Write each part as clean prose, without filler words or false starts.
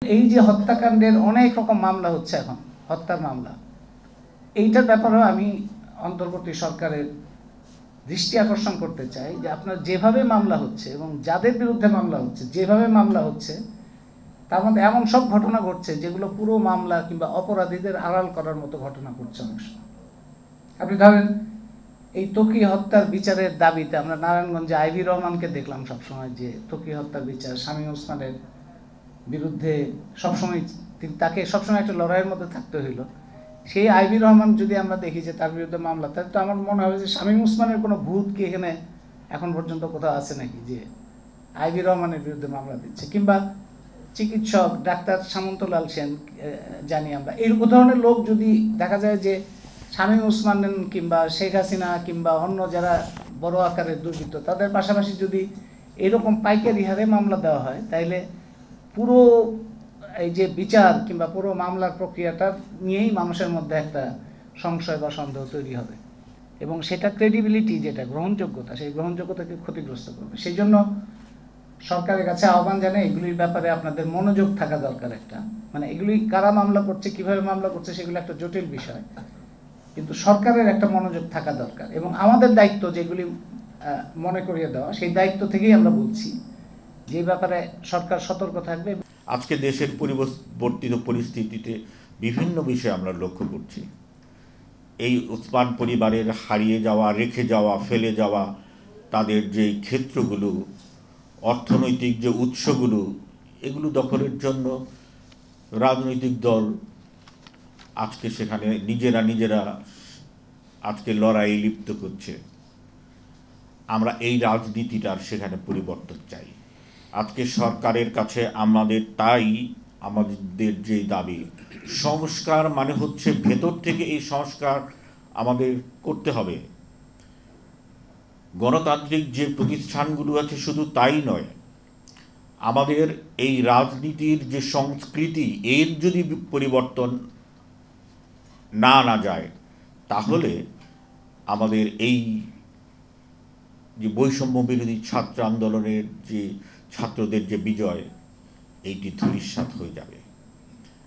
এই যে হত্যাকাণ্ডের অনেক রকম মামলা হচ্ছে এখন, হত্যার মামলা, এইটার ব্যাপারেও আমি অন্তর্বর্তী সরকারের দৃষ্টি আকর্ষণ করতে চাই যে আপনার যেভাবে মামলা হচ্ছে এবং যাদের বিরুদ্ধে মামলা হচ্ছে, যেভাবে মামলা হচ্ছে, তার মধ্যে এমন সব ঘটনা ঘটছে যেগুলো পুরো মামলা কিংবা অপরাধীদের আড়াল করার মতো ঘটনা ঘটছে অনেক সময়। আপনি ধরেন এই ত্বকী হত্যার বিচারের দাবিতে আমরা নারায়ণগঞ্জে আইভি রহমানকে দেখলাম সবসময় যে ত্বকী হত্যার বিচার, শামীম ওসমানের বিরুদ্ধে সবসময় তাকে সবসময় একটা লড়াইয়ের মধ্যে থাকতে হইল। সেই আইভি রহমান যদি আমরা দেখি যে তার বিরুদ্ধে মামলা, তাহলে তো আমার মনে হবে যে শামীম ওসমানের কোনো ভূত কি এখানে এখন পর্যন্ত কোথাও আছে নাকি যে আইভি রহমানের বিরুদ্ধে মামলা দিচ্ছে। কিংবা চিকিৎসক ডাক্তার সামন্তলাল সেন জানি আমরা, এই ধরনের লোক যদি দেখা যায় যে শামীম ওসমান কিংবা শেখ হাসিনা কিংবা অন্য যারা বড় আকারের দুর্বৃত্ত, তাদের পাশাপাশি যদি এরকম পাইকারি হারে মামলা দেওয়া হয়, তাইলে পুরো এই যে বিচার কিংবা পুরো মামলার প্রক্রিয়াটা নিয়েই মানুষের মধ্যে একটা সংশয় বা সন্দেহ তৈরি হবে এবং সেটা ক্রেডিবিলিটি, যেটা গ্রহণযোগ্যতা, সেই গ্রহণযোগ্যতাকে ক্ষতিগ্রস্ত করবে। সেই জন্য সরকারের কাছে আহ্বান জানাই, এগুলির ব্যাপারে আপনাদের মনোযোগ থাকা দরকার। একটা মানে এগুলি কারা মামলা করছে, কিভাবে মামলা করছে, সেগুলো একটা জটিল বিষয়, কিন্তু সরকারের একটা মনোযোগ থাকা দরকার এবং আমাদের দায়িত্ব যেগুলি মনে করিয়ে দেওয়া, সেই দায়িত্ব থেকেই আমরা বলছি যে ব্যাপারে সরকার সতর্ক থাকবে। আজকে দেশের পরিবর্তিত পরিস্থিতিতে বিভিন্ন বিষয় আমরা লক্ষ্য করছি। এই ওসমান পরিবারের হারিয়ে যাওয়া, রেখে যাওয়া, ফেলে যাওয়া তাদের যে ক্ষেত্রগুলো, অর্থনৈতিক যে উৎসগুলো, এগুলো দখলের জন্য রাজনৈতিক দল আজকে সেখানে নিজেরা আজকে লড়াইয়ে লিপ্ত করছে। আমরা এই রাজনীতিটার সেখানে পরিবর্তন চাই। আজকে সরকারের কাছে আমাদের যে দাবি, সংস্কার মানে হচ্ছে ভেতর থেকে এই সংস্কার আমাদের করতে হবে। গণতান্ত্রিক যে প্রতিষ্ঠানগুলো আছে শুধু তাই নয়, আমাদের এই রাজনীতির যে সংস্কৃতি, এর যদি পরিবর্তন না আনা যায়, তাহলে আমাদের এই যে বৈষম্য বিরোধী ছাত্র আন্দোলনের যে ছাত্রদের যে বিজয়, এইটি ধূলিসাৎ হয়ে যাবে।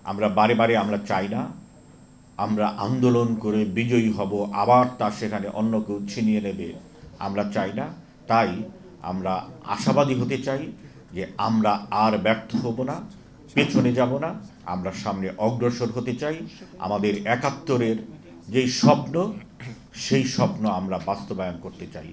আমরা বারে আমরা চাই না আমরা আন্দোলন করে বিজয়ী হব, আবার তা সেখানে অন্য কেউ ছিনিয়ে নেবে, আমরা চাই না। তাই আমরা আশাবাদী হতে চাই যে আমরা আর ব্যর্থ হব না, পেছনে যাব না, আমরা সামনে অগ্রসর হতে চাই। আমাদের ৭১-এর যেই স্বপ্ন, সেই স্বপ্ন আমরা বাস্তবায়ন করতে চাই।